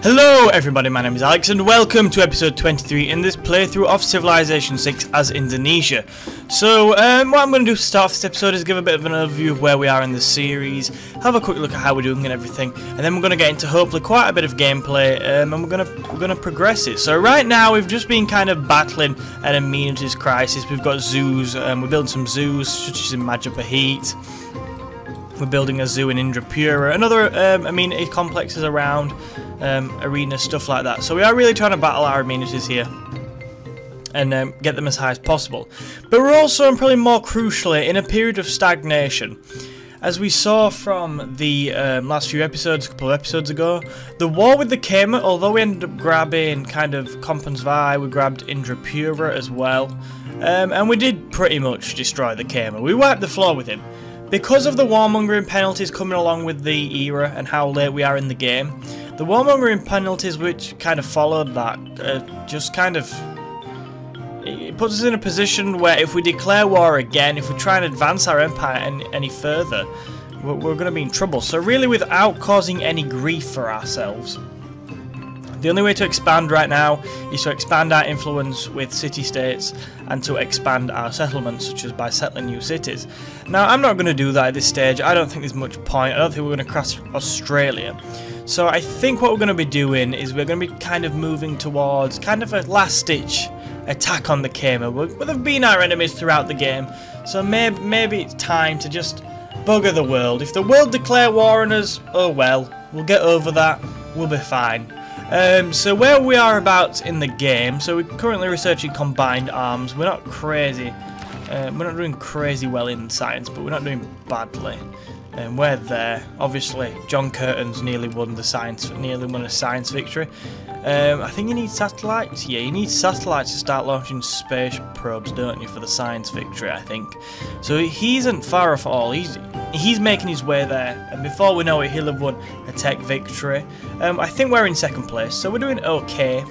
Hello everybody, my name is Alex and welcome to episode 23 in this playthrough of Civilization 6 as Indonesia. So what I'm going to do to start off this episode is give a bit of an overview of where we are in the series, have a quick look at how we're doing and everything, and then we're going to get into hopefully quite a bit of gameplay, and we're going to progress it. So right now we've just been kind of battling an amenities crisis. We've got zoos, we're building some zoos such as in Majapahit. We're building a zoo in Indrapura, another amenity complexes around, arenas, stuff like that. So we are really trying to battle our amenities here and get them as high as possible. But we're also, and probably more crucially, in a period of stagnation. As we saw from the last few episodes, a couple of episodes ago, the war with the Kema, although we ended up grabbing kind of Kompensvai, we grabbed Indrapura as well, and we did pretty much destroy the Kema. We wiped the floor with him. Because of the warmongering penalties coming along with the era and how late we are in the game, the warmongering penalties which kind of followed that just kind of, it puts us in a position where if we declare war again, if we try and advance our empire any further, we're going to be in trouble. So really, without causing any grief for ourselves, the only way to expand right now is to expand our influence with city-states and to expand our settlements, such as by settling new cities. Now, I'm not going to do that at this stage. I don't think there's much point. I don't think we're going to cross Australia. So I think what we're going to be doing is we're going to be kind of moving towards kind of a last-ditch attack on the Kema. They've been our enemies throughout the game, so maybe it's time to just bugger the world. If the world declare war on us, oh well, we'll get over that. We'll be fine. So where we are about in the game, so we're currently researching combined arms. We're not crazy, we're not doing crazy well in science, but we're not doing badly. We're there. Obviously, John Curtin's nearly won a science victory. I think you need satellites. Yeah, you need satellites to start launching space probes, don't you, for the science victory, I think. So he isn't far off at all. He's making his way there, and before we know it, he'll have won a tech victory. I think we're in second place, so we're doing okay.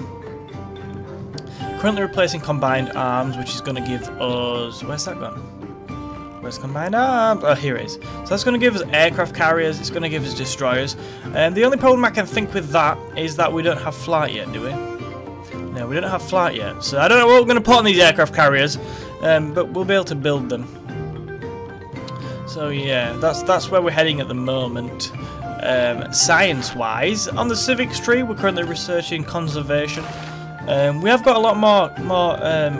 Currently replacing combined arms, which is going to give us... Where's that gone? Where's combined arms? Oh, here it is. So that's going to give us aircraft carriers, it's going to give us destroyers. The only problem I can think with that is that we don't have flight yet, do we? No, we don't have flight yet. So I don't know what we're going to put on these aircraft carriers, but we'll be able to build them. So yeah, that's where we're heading at the moment. Science-wise, on the civics tree, we're currently researching conservation. We have got a lot more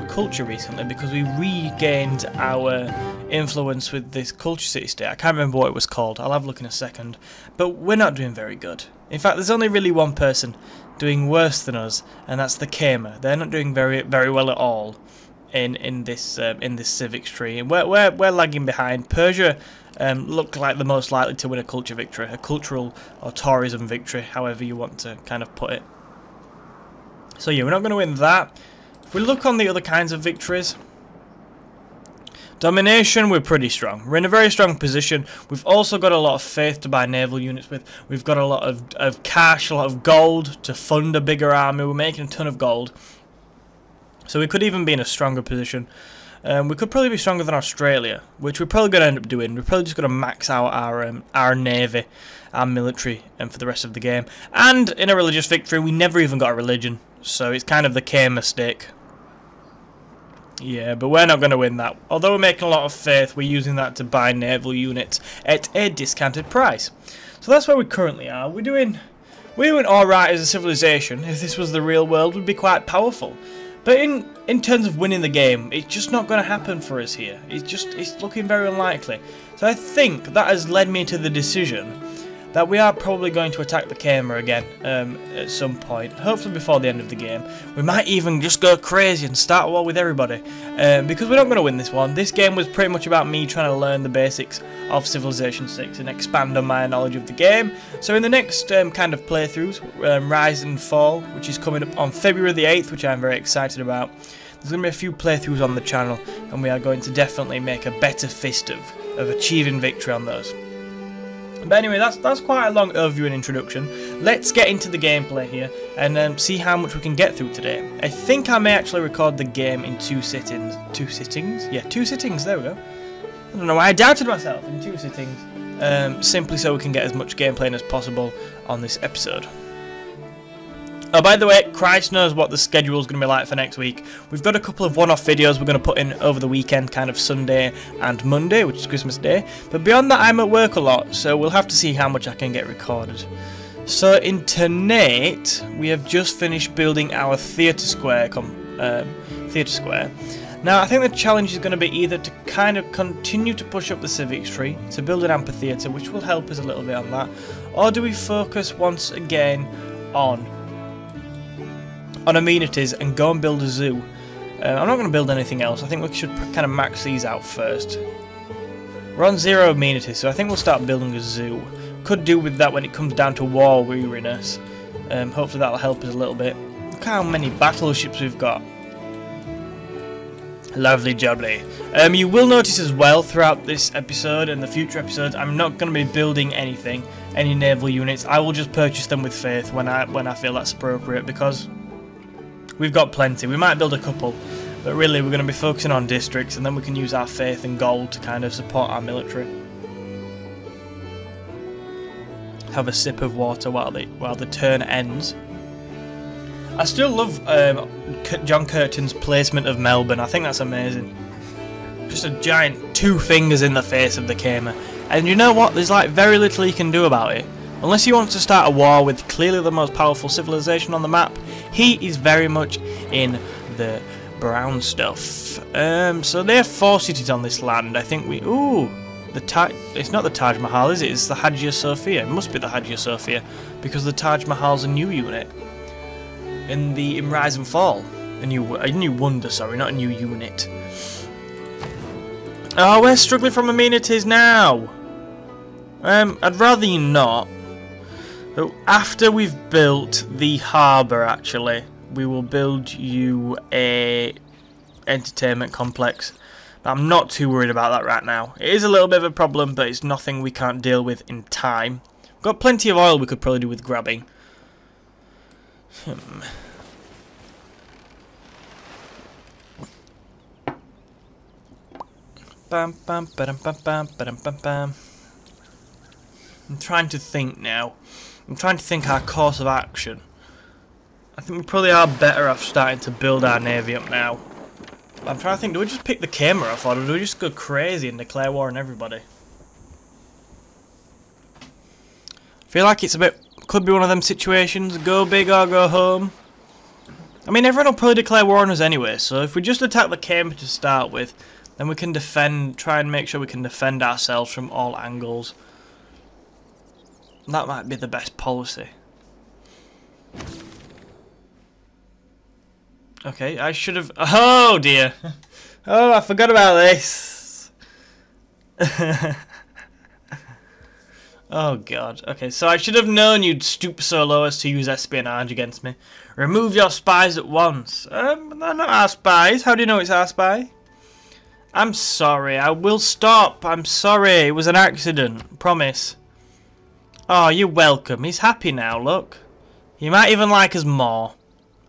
culture recently because we regained our influence with this culture city-state. I can't remember what it was called. I'll have a look in a second. But we're not doing very good. In fact, there's only really one person doing worse than us, and that's the Kema. They're not doing very well at all in this civics tree. And we're lagging behind. Persia look like the most likely to win a culture victory, a cultural or tourism victory, however you want to kind of put it. So yeah, we're not going to win that. If we look on the other kinds of victories, domination, we're pretty strong. We're in a very strong position. We've also got a lot of faith to buy naval units with. We've got a lot of cash, a lot of gold to fund a bigger army. We're making a ton of gold. So we could even be in a stronger position. We could probably be stronger than Australia, which we're probably going to end up doing. We're probably just going to max out our navy, our military, and for the rest of the game. And in a religious victory, we never even got a religion. So it's kind of the Kema mistake. Yeah, but we're not going to win that. Although we're making a lot of faith, we're using that to buy naval units at a discounted price. So that's where we currently are. We're doing alright as a civilization. If this was the real world, we'd be quite powerful. But in terms of winning the game, it's just not going to happen for us here. It's looking very unlikely. So I think that has led me to the decision that we are probably going to attack the Kema again at some point, hopefully before the end of the game. We might even just go crazy and start a war with everybody, because we're not going to win this one. This game was pretty much about me trying to learn the basics of Civilization 6 and expand on my knowledge of the game. So in the next kind of playthroughs, Rise and Fall, which is coming up on February the 8th, which I'm very excited about, there's going to be a few playthroughs on the channel, and we are going to definitely make a better fist of achieving victory on those. But anyway, that's quite a long overview and introduction. Let's get into the gameplay here and see how much we can get through today. I think I may actually record the game in 2 sittings. 2 sittings? Yeah, 2 sittings, there we go. I don't know why I doubted myself, in 2 sittings. Simply so we can get as much gameplay as possible on this episode. Oh, by the way, Christ knows what the schedule is going to be like for next week. We've got a couple of one-off videos we're going to put in over the weekend, kind of Sunday and Monday, which is Christmas Day. But beyond that, I'm at work a lot, so we'll have to see how much I can get recorded. So in tonight, we have just finished building our theatre square. Now, I think the challenge is going to be either to kind of continue to push up the civics tree, to build an amphitheatre, which will help us a little bit on that, or do we focus once again on amenities and go and build a zoo. I'm not going to build anything else. I think we should kind of max these out first. We're on 0 amenities, so I think we'll start building a zoo. Could do with that when it comes down to war weariness. Hopefully that'll help us a little bit. Look how many battleships we've got. Lovely jubbly. You will notice as well throughout this episode and the future episodes, I'm not going to be building anything, any naval units. I will just purchase them with faith when I feel that's appropriate, because we've got plenty. We might build a couple, but really we're going to be focusing on districts, and then we can use our faith and gold to kind of support our military. Have a sip of water while the turn ends. I still love John Curtin's placement of Melbourne. I think that's amazing. Just a giant 2 fingers in the face of the Kamer. And you know what? There's like very little you can do about it. Unless he wants to start a war with clearly the most powerful civilization on the map, he is very much in the brown stuff. So they have 4 cities on this land. I think we... Ooh! It's not the Taj Mahal, is it? It's the Hagia Sophia. It must be the Hagia Sophia, because the Taj Mahal's a new unit. In Rise and Fall. A new wonder, sorry, not a new unit. Oh, we're struggling from amenities now! I'd rather you not. So after we've built the harbour, actually, we will build you a entertainment complex. But I'm not too worried about that right now. It is a little bit of a problem, but it's nothing we can't deal with in time. We've got plenty of oil we could probably do with grabbing. Bam, bam, ba-dum, bam, bam, ba-dum, bam, bam. I'm trying to think now. I'm trying to think our course of action. I think we probably are better off starting to build our navy up now. I'm trying to think, do we just pick the camera off, or do we just go crazy and declare war on everybody? I feel like it's a bit... Could be one of them situations, go big or go home. I mean, everyone will probably declare war on us anyway, so if we just attack the camera to start with, then we can defend, try and make sure we can defend ourselves from all angles. That might be the best policy. Okay, I should have... Oh dear! Oh, I forgot about this! Oh god. Okay, so I should have known you'd stoop so low as to use espionage against me. Remove your spies at once. They're not our spies. How do you know it's our spy? I'm sorry, I will stop. I'm sorry, it was an accident. Promise. Oh, you're welcome. He's happy now, look. He might even like us more.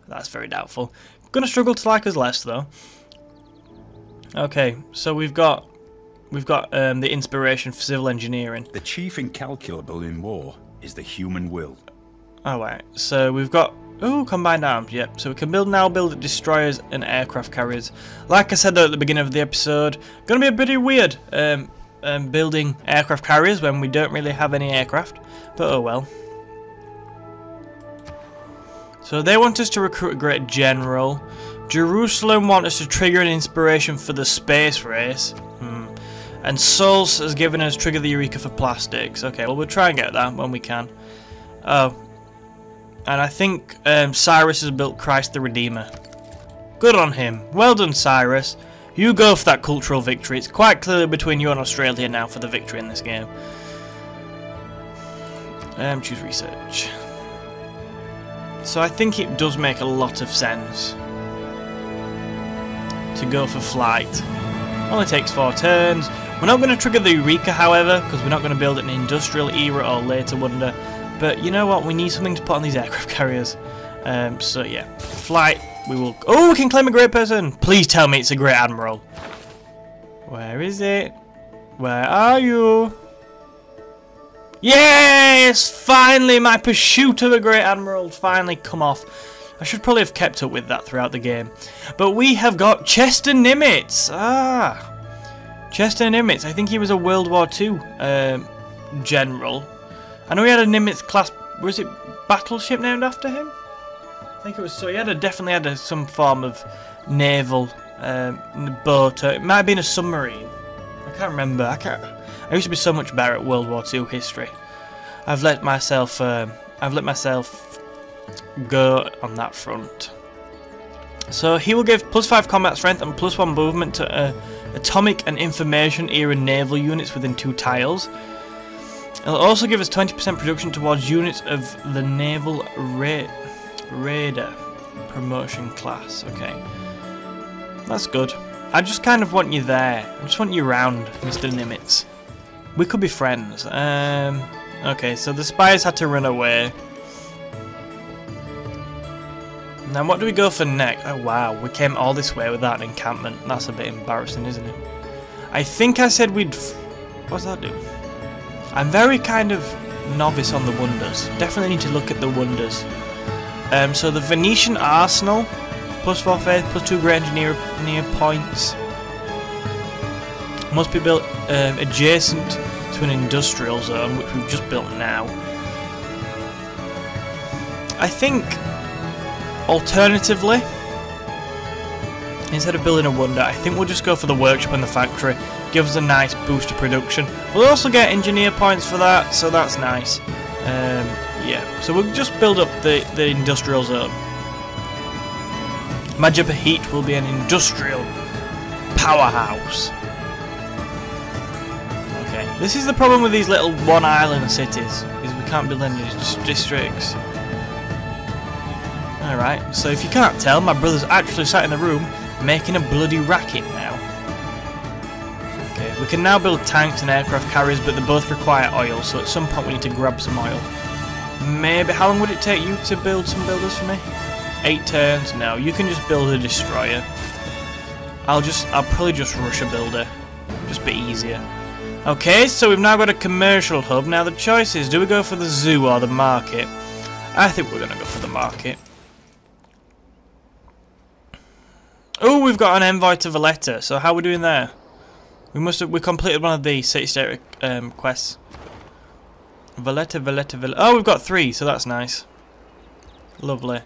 That's very doubtful. Gonna struggle to like us less, though. Okay, so we've got the inspiration for civil engineering. The chief incalculable in war is the human will. Alright, so we've got... Ooh, combined arms, yep. So we can now build destroyers and aircraft carriers. Like I said though at the beginning of the episode, gonna be a bit weird building aircraft carriers when we don't really have any aircraft. But oh well. So they want us to recruit a great general. Jerusalem want us to trigger an inspiration for the space race. And Souls has given us trigger the Eureka for plastics. Okay, well we'll try and get that when we can. Oh. And I think Cyrus has built Christ the Redeemer. Good on him. Well done, Cyrus. You go for that cultural victory. It's quite clearly between you and Australia now for the victory in this game. Choose research. So I think it does make a lot of sense to go for flight. Only takes 4 turns. We're not going to trigger the Eureka, however, because we're not going to build an industrial era or later wonder. But you know what? We need something to put on these aircraft carriers. So yeah, flight. We will. Oh, we can claim a great person. Please tell me it's a great admiral. Where is it? Where are you? Yay! Yes, finally, my pursuit of a Great Admiral finally come off. I should probably have kept up with that throughout the game. But we have got Chester Nimitz. Chester Nimitz. I think he was a World War II general. I know he had a Nimitz class. Was it battleship named after him? I think it was. So he had definitely had some form of naval boat. It might have been a submarine. I can't remember. I used to be so much better at World War II history. I've let myself go on that front. So he will give +5 combat strength and +1 movement to atomic and information era naval units within 2 tiles. It'll also give us 20% production towards units of the naval raider promotion class. Okay, that's good. I just kind of want you there. I just want you around, Mr. Nimitz. We could be friends. Okay, so the spies had to run away. Now what do we go for next? Oh wow, we came all this way without an encampment. That's a bit embarrassing, isn't it? I think I said we'd... What's that do? I'm very kind of novice on the wonders. Definitely need to look at the wonders. So the Venetian Arsenal, +4 faith, +2 great engineer points. Must be built adjacent to an industrial zone, which we've just built now. I think, alternatively, instead of building a wonder, I think we'll just go for the workshop and the factory. Give us a nice boost to production. We'll also get engineer points for that, so that's nice. Yeah, so we'll just build up the industrial zone. Major Heat will be an industrial powerhouse. Okay, this is the problem with these little one-island cities, is we can't build any districts. Alright, so if you can't tell, my brother's actually sat in the room making a bloody racket now. Okay, we can now build tanks and aircraft carriers, but they both require oil, so at some point we need to grab some oil. Maybe, how long would it take you to build some builders for me? 8 turns? No, you can just build a destroyer. I'll probably just rush a builder. Just be easier. Okay, so we've now got a commercial hub. Now the choice is, do we go for the zoo or the market? I think we're going to go for the market. Oh, we've got an envoy to Valletta. So how are we doing there? We completed one of the city-state quests. Valletta. Oh, we've got 3, so that's nice. Lovely.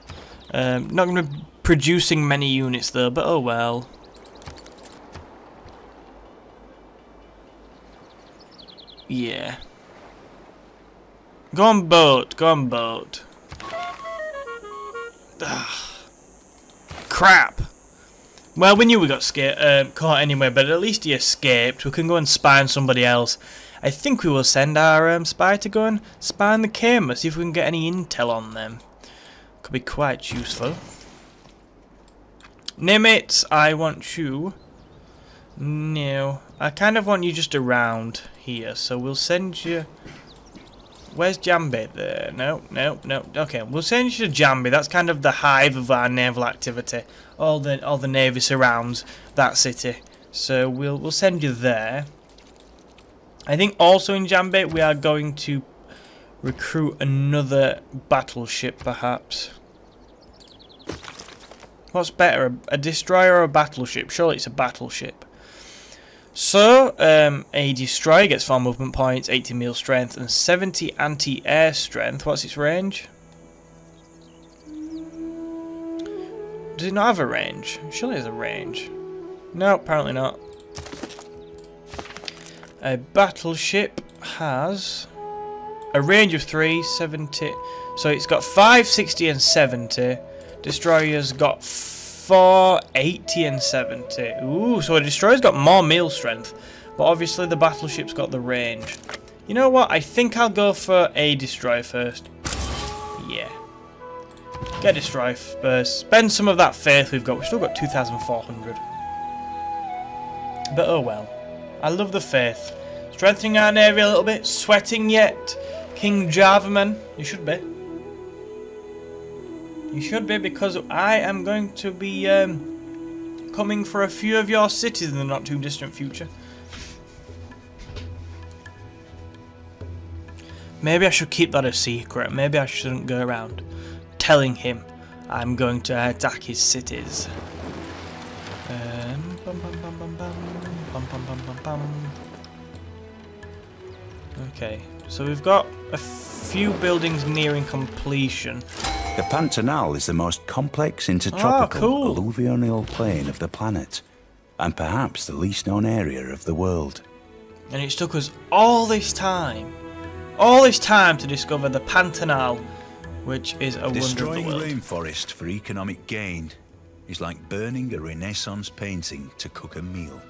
Not going to be producing many units though, but oh well. Yeah. Go on boat. Ugh. Crap. Well, we knew we got caught anyway, but at least he escaped. We can go and spy on somebody else. I think we will send our spy to go and spy on the Kama, see if we can get any intel on them. Could be quite useful. Nimitz, I want you. No, I kind of want you just around here, so we'll send you. Where's Jambi? There. No. Okay, we'll send you to Jambi. That's kind of the hive of our naval activity. All the navy surrounds that city, so we'll send you there. I think also in Jambi we are going to recruit another battleship, perhaps. What's better, a destroyer or a battleship? Surely it's a battleship. So, a destroyer gets 4 movement points, 80 meal strength, and 70 anti-air strength. What's its range? Does it not have a range? Surely it has a range. No, apparently not. A battleship has a range of 3, 70. So it's got 5, 60, and 70. Destroyer's got 4, 80, and 70. Ooh, so a destroyer's got more meal strength. But obviously the battleship's got the range. You know what? I think I'll go for a destroyer first. Yeah. Get a destroyer first. Spend some of that faith we've got. We've still got 2,400. But oh well. I love the faith. Strengthening our navy a little bit. Sweating yet? King Javaman. You should be. You should be, because I am going to be coming for a few of your cities in the not too distant future. Maybe I should keep that a secret. Maybe I shouldn't go around telling him I'm going to attack his cities. Okay, so we've got a few buildings nearing completion. The Pantanal is the most complex intertropical alluvial plain of the planet, and perhaps the least known area of the world. And it's took us all this time to discover the Pantanal, which is a wonder of the Destroying world. rainforest for economic gain is like burning a Renaissance painting to cook a meal.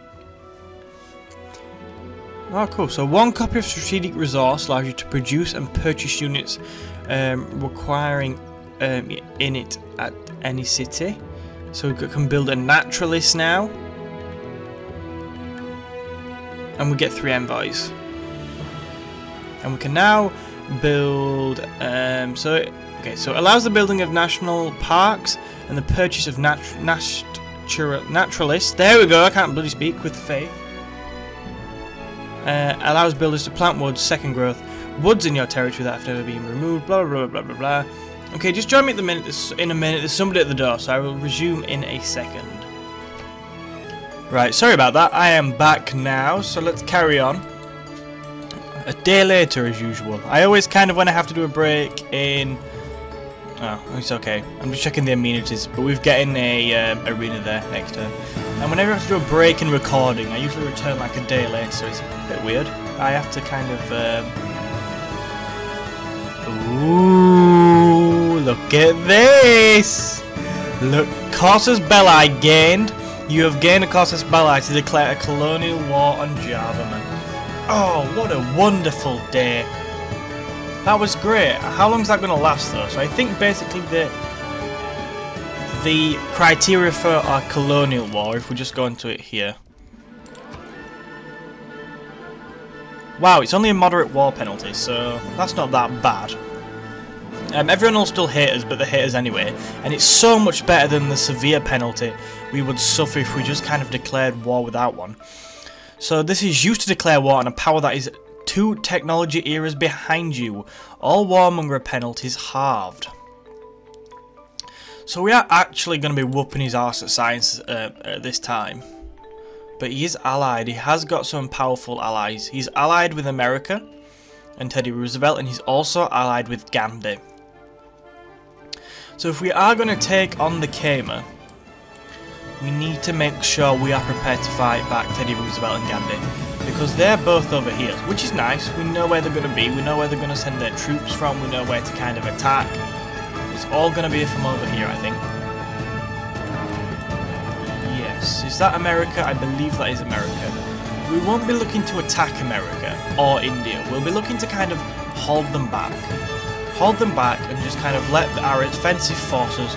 Oh, cool. So 1 copy of strategic resource allows you to produce and purchase units requiring in it at any city. So we can build a naturalist now. And we get 3 envoys. And we can now build... so it allows the building of national parks and the purchase of naturalists. There we go, I can't bloody speak with faith. Allows builders to plant woods, second growth, woods in your territory that have never been removed, blah blah blah blah blah. Okay, just join me in a minute. There's somebody at the door, so I will resume in a second. Right, sorry about that. I am back now, so let's carry on. A day later, as usual. I always kind of, when I have to do a break in... Oh, it's okay. I'm just checking the amenities, but we've getting a arena there next turn. And whenever I have to do a break in recording, I usually return like a day later, so it's a bit weird. I have to kind of... Ooh, look at this! Look, Casus Belli gained. You have gained a Casus Belli to declare a colonial war on Javaman. Oh, what a wonderful day. That was great. How long is that going to last though? So I think basically the criteria for our colonial war, if we just go into it here. Wow, it's only a moderate war penalty, so that's not that bad. Everyone will still hate us, but they hate us anyway. And it's so much better than the severe penalty we would suffer if we just kind of declared war without one. So this is used to declare war on a power that is 2 technology eras behind you. All warmonger penalties halved. So we are actually going to be whooping his arse at science at this time. But he is allied. He has got some powerful allies. He's allied with America and Teddy Roosevelt, and he's also allied with Gandhi. So if we are going to take on the Khmer, we need to make sure we are prepared to fight back Teddy Roosevelt and Gandhi, because they're both over here, which is nice. We know where they're going to be, we know where they're going to send their troops from, we know where to kind of attack. It's all going to be from over here, I think. Yes, is that America? I believe that is America. We won't be looking to attack America or India. We'll be looking to kind of hold them back. Hold them back and just kind of let our offensive forces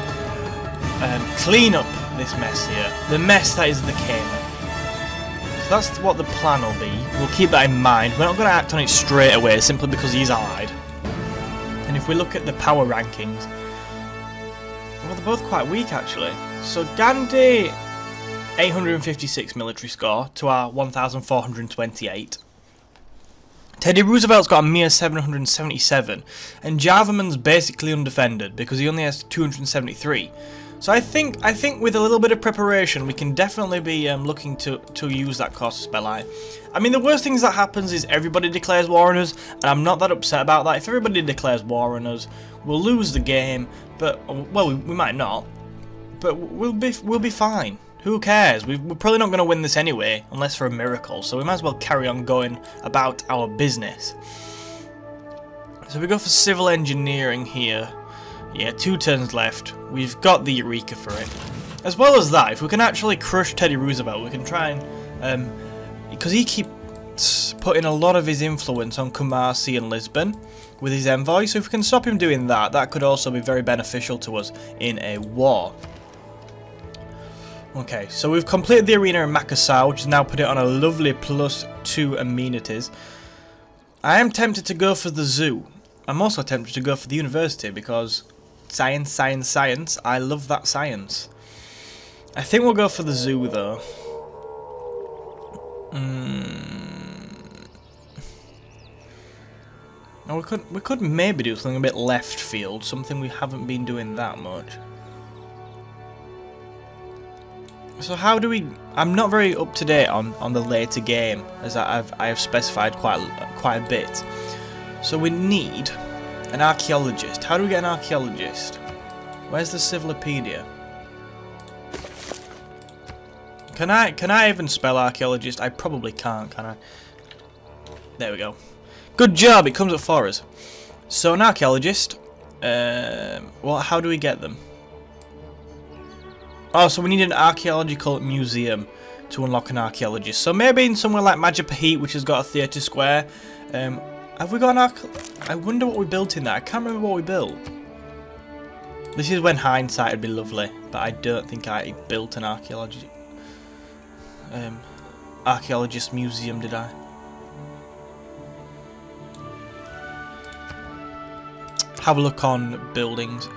clean up this mess here. The mess that is the Khmer. So that's what the plan will be. We'll keep that in mind. We're not going to act on it straight away simply because he's allied. And if we look at the power rankings, well, they're both quite weak actually. So Gandhi, 856 military score to our 1,428. Teddy Roosevelt's got a mere 777, and Javaman's basically undefended because he only has 273. So I think with a little bit of preparation, we can definitely be looking to use that Casus Belli. I mean, the worst things that happens is everybody declares war on us, and I'm not that upset about that. If everybody declares war on us, we'll lose the game, but well, we might not, but we'll be fine. Who cares? We're probably not going to win this anyway, unless for a miracle, so we might as well carry on going about our business. So we go for civil engineering here. Yeah, 2 turns left. We've got the Eureka for it. As well as that, if we can actually crush Teddy Roosevelt, we can try and... because he keeps putting a lot of his influence on Kumasi and Lisbon with his envoy, so if we can stop him doing that, that could also be very beneficial to us in a war. Okay, so we've completed the arena in Makassar, which has now put it on a lovely +2 amenities. I am tempted to go for the zoo. I'm also tempted to go for the university because science, science, science. I love that science. I think we'll go for the zoo though. And we could maybe do something a bit left field, something we haven't been doing that much. So how do we... I'm not very up to date on the later game, as I have specified quite a bit. So we need an archaeologist. How do we get an archaeologist? Where's the Civilopedia? Can I even spell archaeologist? I probably can't, can I? There we go. Good job, it comes up for us. So an archaeologist, well, how do we get them? Oh, so we need an archaeological museum to unlock an archaeologist. So maybe in somewhere like Majapahit, which has got a theatre square. Have we got an I wonder what we built in there. I can't remember what we built. This is when hindsight would be lovely, but I don't think I built an archaeologist museum, did I? Have a look on buildings.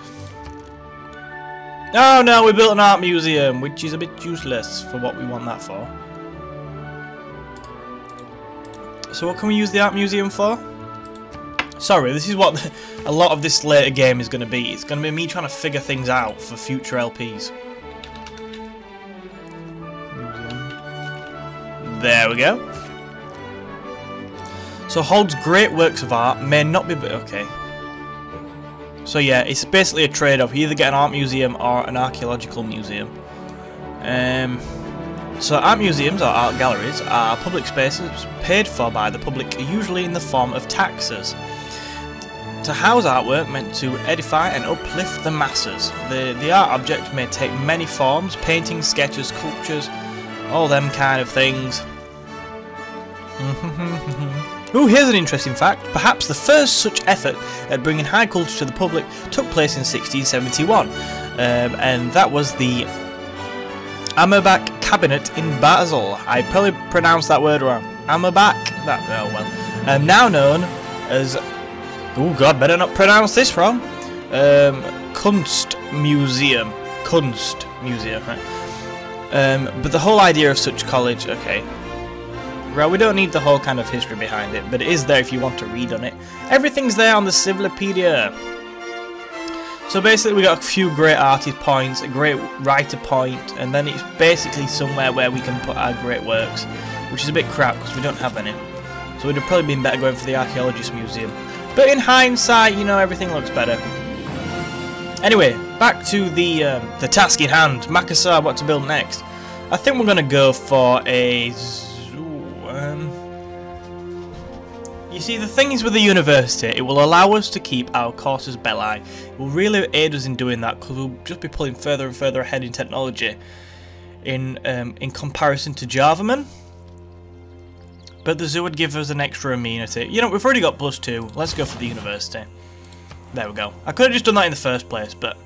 Oh no, we built an art museum, which is a bit useless for what we want that for. So what can we use the art museum for? Sorry, this is what a lot of this later game is going to be. It's going to be me trying to figure things out for future LPs. There we go. So holds great works of art, may not be... Okay. So yeah, it's basically a trade-off. You either get an art museum or an archaeological museum. So art museums or art galleries are public spaces paid for by the public, usually in the form of taxes, to house artwork meant to edify and uplift the masses. The art object may take many forms: paintings, sketches, sculptures, all them kind of things. Ooh, here's an interesting fact. Perhaps the first such effort at bringing high culture to the public took place in 1671, and that was the Amerbach Cabinet in Basel. I probably pronounced that word wrong. Amerbach? That, oh well. Now known as... Oh god, better not pronounce this wrong. Kunstmuseum. Kunstmuseum, right. But the whole idea of such college... Okay. Well, we don't need the whole kind of history behind it, but it is there if you want to read on it. Everything's there on the Civilopedia. So basically we got a few great artist points, a great writer point, and then it's basically somewhere where we can put our great works, which is a bit crap because we don't have any. So it would have probably been better going for the Archaeologist Museum. But in hindsight, you know, everything looks better. Anyway, back to the task in hand. Makassar, what to build next? I think we're going to go for a... You see, the thing is with the university, it will allow us to keep our courses belli. It will really aid us in doing that because we'll just be pulling further and further ahead in technology in comparison to Javaman. But the zoo would give us an extra amenity. You know, we've already got +2. Let's go for the university. There we go. I could have just done that in the first place, but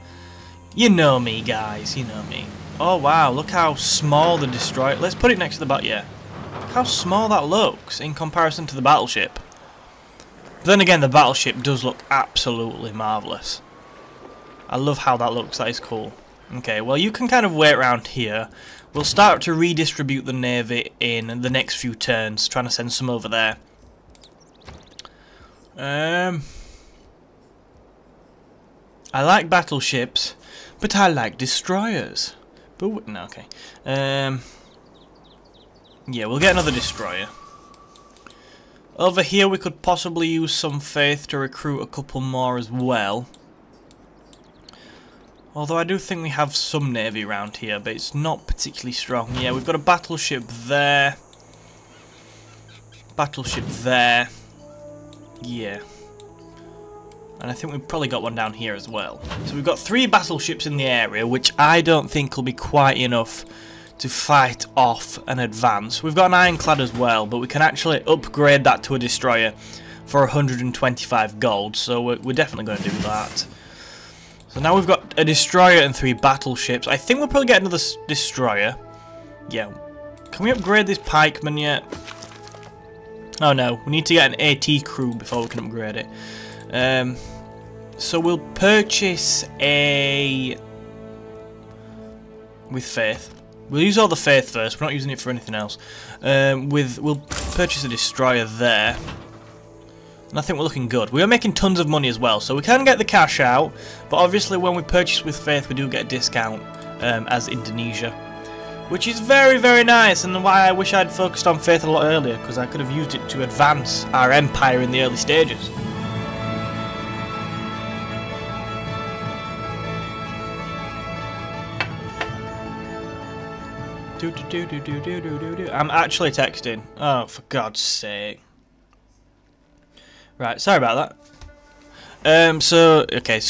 you know me, guys. You know me. Oh, wow. Look how small the destroyer... Let's put it next to the bat, yeah. Look how small that looks in comparison to the battleship. But then again, the battleship does look absolutely marvellous. I love how that looks. That is cool. Okay, well, you can kind of wait around here. We'll start to redistribute the navy in the next few turns, trying to send some over there. I like battleships, but I like destroyers. But no, okay. Yeah, we'll get another destroyer. Over here we could possibly use some faith to recruit a couple more as well. Although I do think we have some navy around here, but it's not particularly strong. Yeah, we've got a battleship there. Battleship there. Yeah. And I think we've probably got one down here as well. So we've got 3 battleships in the area, which I don't think will be quite enough to fight off an advance. We've got an ironclad as well, but we can actually upgrade that to a destroyer for 125 gold, so we're definitely going to do that. So now we've got a destroyer and 3 battleships. I think we'll probably get another destroyer. Yeah. Can we upgrade this pikeman yet? Oh no, we need to get an AT crew before we can upgrade it. So we'll purchase a... with faith. We'll use all the faith first, we're not using it for anything else. We'll purchase a destroyer there. And I think we're looking good. We are making tons of money as well, so we can get the cash out. But obviously when we purchase with Faith, we do get a discount as Indonesia. Which is very, very nice, and why I wish I'd focused on Faith a lot earlier, because I could have used it to advance our empire in the early stages. I'm actually texting. Oh, for God's sake. Right, sorry about that. So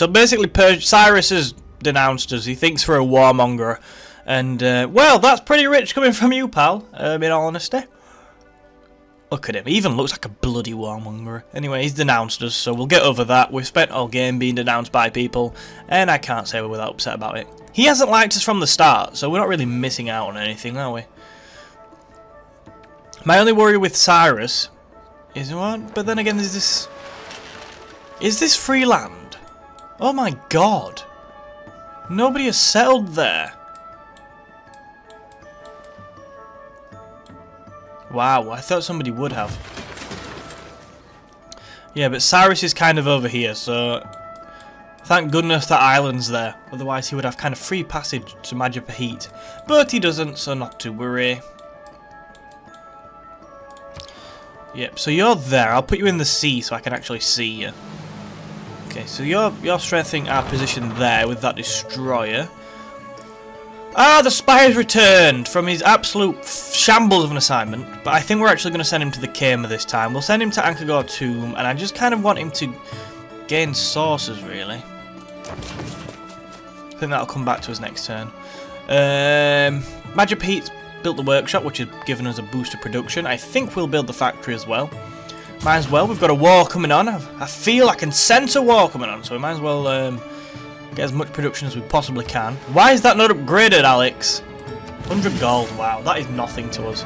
basically Cyrus has denounced us. He thinks we're a warmonger. And, well, that's pretty rich coming from you, pal, in all honesty. Look at him. He even looks like a bloody warmonger. Anyway, he's denounced us, so we'll get over that. We've spent all game being denounced by people, and I can't say we're without upset about it. He hasn't liked us from the start, so we're not really missing out on anything, are we? My only worry with Cyrus is what? But then again, there's this... Is this free land? Oh my god. Nobody has settled there. Wow, I thought somebody would have. Yeah, but Cyrus is kind of over here, so... Thank goodness that island's there. Otherwise he would have kind of free passage to Majapahit. But he doesn't, so not to worry. Yep, so you're there. I'll put you in the sea so I can actually see you. Okay, so you're strengthening our position there with that destroyer. Ah, the spy has returned from his absolute shambles of an assignment. But I think we're actually going to send him to the Kama this time. We'll send him to Angkor Tomb, and I just kind of want him to gain sources, really. I think that'll come back to us next turn. Majapahit's built the workshop, which has given us a boost of production. I think we'll build the factory as well. Might as well. We've got a war coming on. I feel I can sense a war coming on, so we might as well get as much production as we possibly can. Why is that not upgraded, Alex? 100 gold. Wow, that is nothing to us.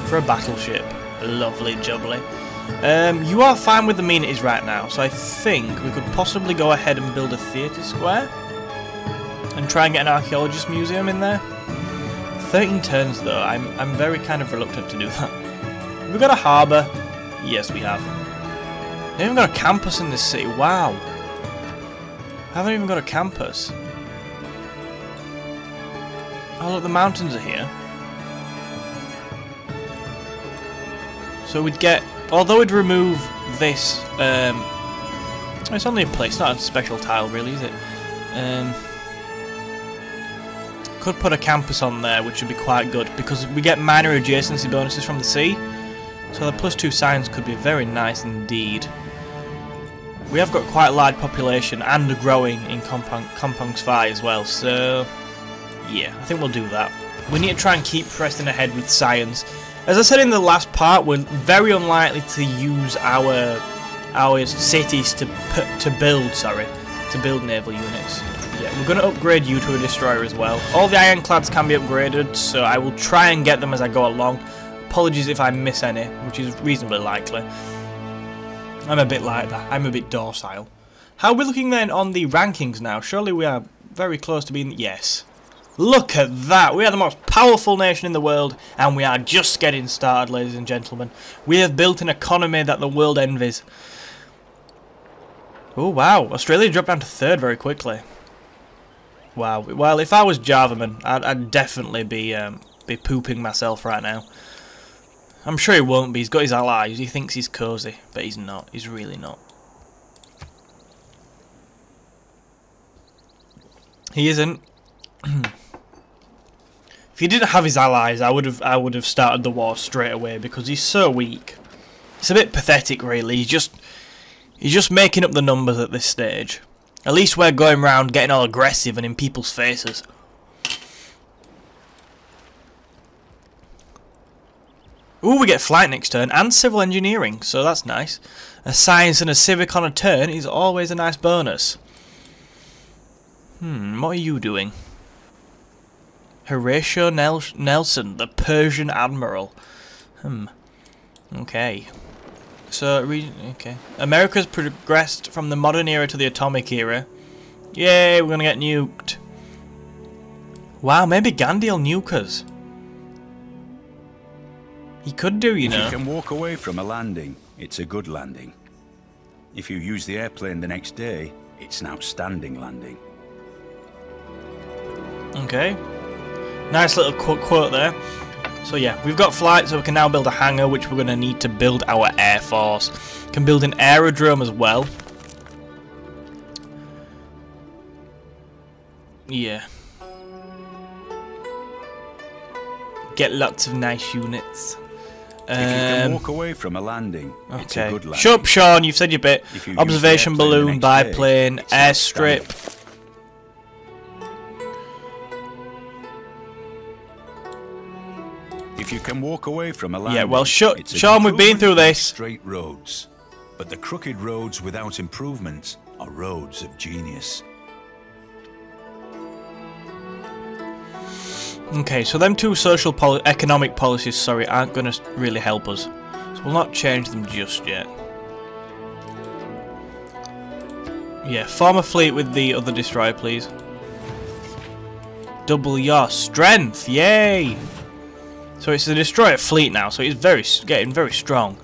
For a battleship. Lovely jubbly. You are fine with the amenities right now, so I think we could possibly go ahead and build a theatre square. And try and get an archaeologist museum in there. 13 turns though, I'm very kind of reluctant to do that. Have we got a harbour? Yes, we have. They've even got a campus in this city, wow. Haven't even got a campus. Oh look, the mountains are here. So we'd get, although we'd remove this, it's only a place, not a special tile really, is it? Could put a campus on there, which would be quite good, because we get minor adjacency bonuses from the sea. So the +2 signs could be very nice indeed. We have got quite a large population and growing in Kampong Svi as well, so yeah, I think we'll do that. We need to try and keep pressing ahead with science. As I said in the last part, we're very unlikely to use our cities to build naval units. Yeah, we're going to upgrade you to a destroyer as well. All the ironclads can be upgraded, so I will try and get them as I go along. Apologies if I miss any, which is reasonably likely. I'm a bit like that. I'm a bit docile. How are we looking then on the rankings now? Surely we are very close to being... Yes. Look at that! We are the most powerful nation in the world, and we are just getting started, ladies and gentlemen. We have built an economy that the world envies. Oh wow, Australia dropped down to 3rd very quickly. Wow, well if I was Javaman, I'd definitely be pooping myself right now. I'm sure he won't be, he's got his allies, he thinks he's cosy, but he's not, he's really not. He isn't. If he didn't have his allies, I would have started the war straight away, because he's so weak. It's a bit pathetic really, he's just making up the numbers at this stage. At least we're going around getting all aggressive and in people's faces. Ooh, we get flight next turn and civil engineering, so that's nice. A science and a civic on a turn is always a nice bonus. What are you doing? Horatio Nelson, the Persian admiral. Okay. So, okay. America's progressed from the modern era to the atomic era. Yay, we're gonna get nuked. Wow, maybe Gandhi'll nuke us. He could do, you know. If you can walk away from a landing, it's a good landing. If you use the airplane the next day, it's an outstanding landing. Okay. Nice little quote there. So yeah, we've got flight, so we can now build a hangar, which we're going to need to build our air force. Can build an aerodrome as well. Yeah. Get lots of nice units. If you can walk away from a landing, it's a good landing. Shut up, Sean, you've said your bit. Observation balloon, biplane, airstrip. If you can walk away from a landing, yeah, well, Sean, we've been through this. Straight roads, but the crooked roads without improvements are roads of genius. Okay, so them two economic policies, sorry, aren't going to really help us. So we'll not change them just yet. Yeah, form a fleet with the other destroyer, please. Double your strength, yay! So it's a destroyer fleet now, so it's getting very strong.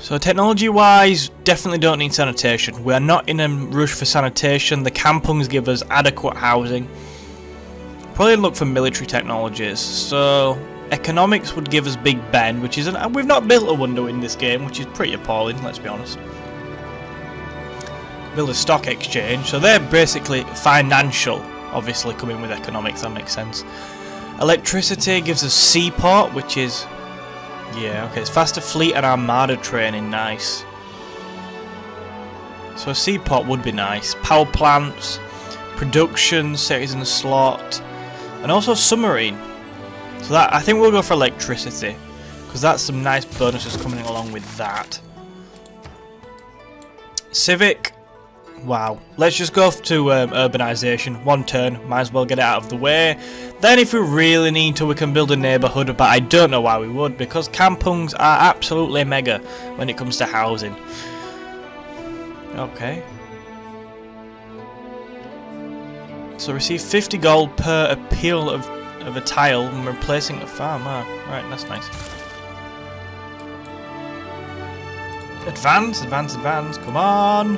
So technology-wise, definitely don't need sanitation. We are not in a rush for sanitation. The kampungs give us adequate housing. Probably look for military technologies. So economics would give us Big Ben, which is and we've not built a wonder in this game, which is pretty appalling. Let's be honest. Build a stock exchange, so they're basically financial. Obviously, coming with economics, that makes sense. Electricity gives us seaport, which is yeah, okay. It's faster fleet and armada training, nice. So a seaport would be nice. Power plants, production, cities in the slot. And also submarine. So that I think we'll go for electricity, because that's some nice bonuses coming along with that. Civic. Wow. Let's just go to urbanization. One turn. Might as well get it out of the way. Then if we really need to, we can build a neighborhood, but I don't know why we would, because kampungs are absolutely mega when it comes to housing. Okay. So receive 50 gold per appeal of a tile when replacing a farm. Ah, right, that's nice. Advance, advance, advance, come on!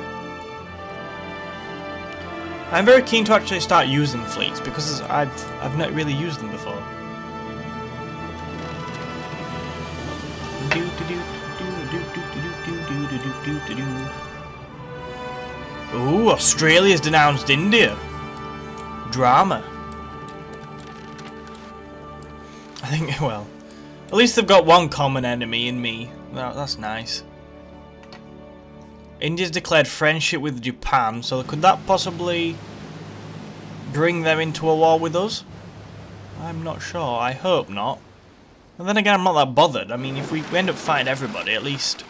I'm very keen to actually start using fleets because I've not really used them before. Ooh, Australia's denounced India. Drama. I think, well, at least they've got one common enemy in me. That's nice. India's declared friendship with Japan, so could that possibly bring them into a war with us? I'm not sure. I hope not. And then again, I'm not that bothered. I mean, if we end up fighting everybody, at least...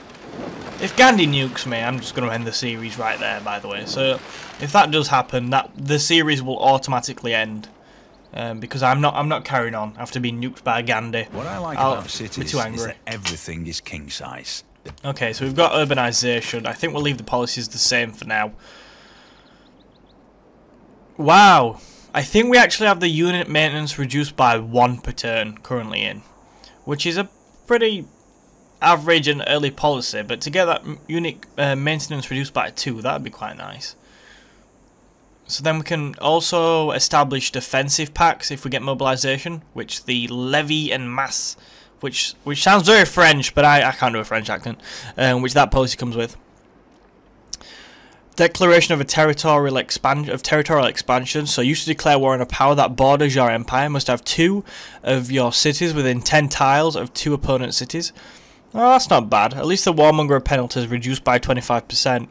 If Gandhi nukes me, I'm just going to end the series right there, by the way. So, if that does happen, the series will automatically end. Because I'm not carrying on after being nuked by Gandhi. What I like about cities is that everything is king size. Okay, so we've got urbanization. I think we'll leave the policies the same for now. Wow. I think we actually have the unit maintenance reduced by 1 per turn currently in. Which is a pretty average and early policy. But to get that unit maintenance reduced by 2, that would be quite nice. So then we can also establish defensive packs if we get mobilization. Which the levy and mass... Which sounds very French, but I can't do a French accent. Which that policy comes with. Declaration of a territorial expansion. So you to declare war on a power that borders your empire must have 2 of your cities within 10 tiles of 2 opponent cities. Oh, that's not bad. At least the warmonger penalty is reduced by 25%.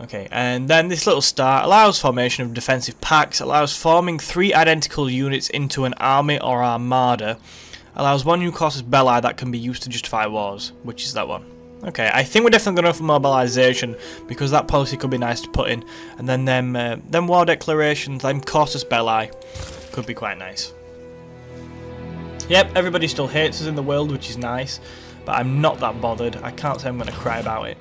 Okay, and then this little star allows formation of defensive packs, allows forming 3 identical units into an army or armada. Allows 1 new casus belli that can be used to justify wars, which is that one. Okay, I think we're definitely going to go for mobilization because that policy could be nice to put in, and then them war declarations, them casus belli, could be quite nice. Yep, everybody still hates us in the world, which is nice, but I'm not that bothered. I can't say I'm going to cry about it.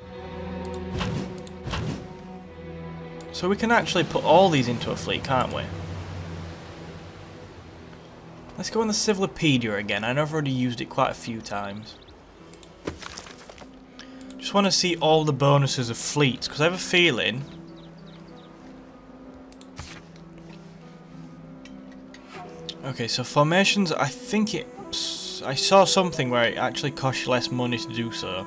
So we can actually put all these into a fleet, can't we? Let's go on the Civilopedia again. I know I've already used it quite a few times. just want to see all the bonuses of fleets, because I have a feeling... Okay, so formations, I think I saw something where it actually costs you less money to do so.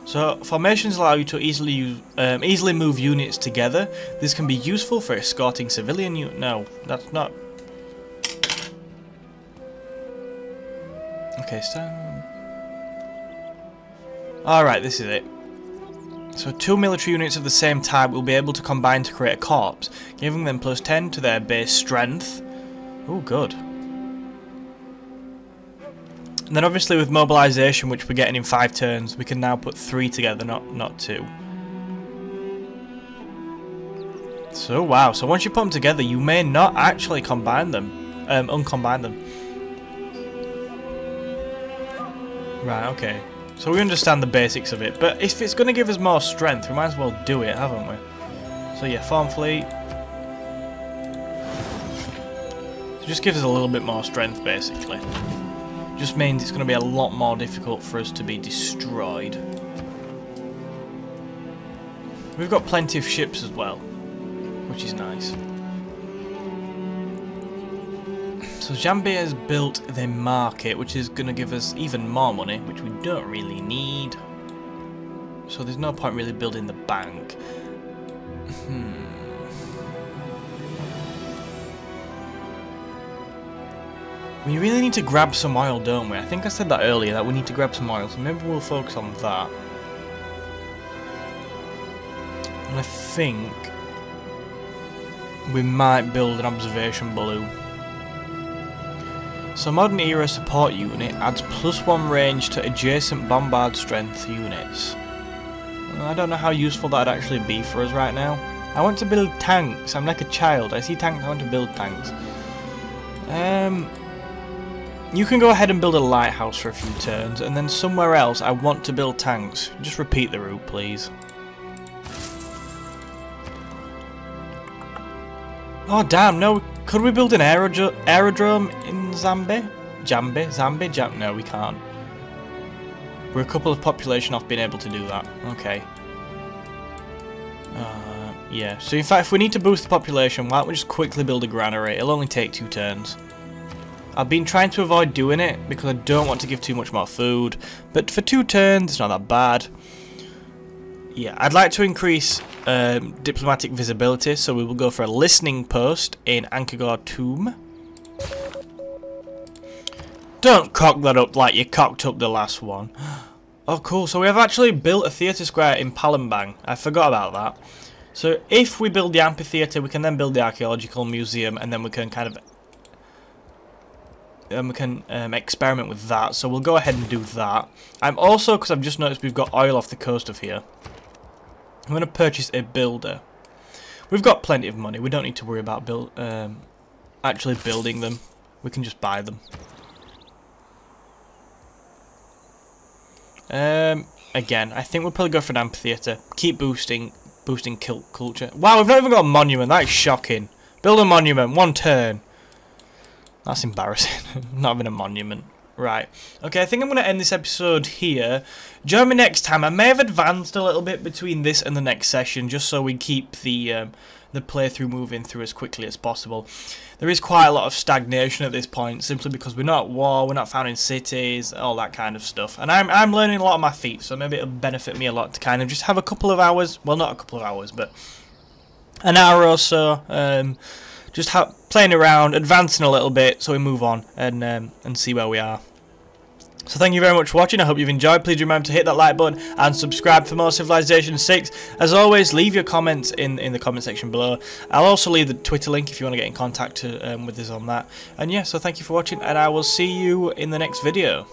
So, formations allow you to easily move units together. This can be useful for escorting civilian units. No, that's not... Okay, stand... Alright, this is it. So 2 military units of the same type will be able to combine to create a corps, giving them plus 10 to their base strength. Oh, good. And then obviously with mobilisation, which we're getting in 5 turns, we can now put 3 together, not 2. So wow, so once you put them together, you may not actually combine them, uncombine them. Right, okay. So we understand the basics of it, but if it's going to give us more strength, we might as well do it, haven't we? So yeah, form fleet. It just gives us a little bit more strength, basically. Just means it's going to be a lot more difficult for us to be destroyed. We've got plenty of ships as well, which is nice. So Jambi has built the market, which is going to give us even more money, which we don't really need. So there's no point really building the bank. We really need to grab some oil, don't we? I think I said that earlier, that we need to grab some oil, so maybe we'll focus on that. And I think we might build an observation balloon. So modern era support unit adds +1 range to adjacent bombard strength units. I don't know how useful that'd actually be for us right now. I want to build tanks. I'm like a child. I see tanks, I want to build tanks. You can go ahead and build a lighthouse for a few turns, and then somewhere else I want to build tanks. Just repeat the route, please. Oh damn, no. Could we build an aerodrome in Zambi? No, we can't. We're a couple of population off being able to do that. Okay. Yeah, so in fact, if we need to boost the population, why don't we just quickly build a granary? It'll only take 2 turns. I've been trying to avoid doing it because I don't want to give too much more food, but for 2 turns, it's not that bad. Yeah, I'd like to increase diplomatic visibility, so we will go for a listening post in Anchorgore Tomb. Don't cock that up like you cocked up the last one. Oh, cool. So we have actually built a theatre square in Palembang. I forgot about that. So if we build the amphitheatre, we can then build the archaeological museum, and then we can kind of experiment with that. So we'll go ahead and do that. I'm also, because I've just noticed we've got oil off the coast of here, I'm going to purchase a builder. We've got plenty of money. We don't need to worry about actually building them. We can just buy them. Again, I think we'll probably go for an amphitheatre. Keep boosting culture. Wow, we've not even got a monument. That is shocking. Build a monument. 1 turn. That's embarrassing. Not having a monument. Right. Okay, I think I'm going to end this episode here. Join me next time. I may have advanced a little bit between this and the next session, just so we keep the playthrough moving through as quickly as possible. There is quite a lot of stagnation at this point, simply because we're not at war, we're not founding cities, all that kind of stuff. And I'm learning a lot of my feet, so maybe it'll benefit me a lot to kind of just have a couple of hours, well, not a couple of hours, but an hour or so, just playing around, advancing a little bit, so we move on and see where we are. So thank you very much for watching. I hope you've enjoyed. Please remember to hit that like button and subscribe for more Civilization 6. As always, leave your comments in the comment section below. I'll also leave the Twitter link if you want to get in contact with us on that. And yeah, so thank you for watching, and I will see you in the next video.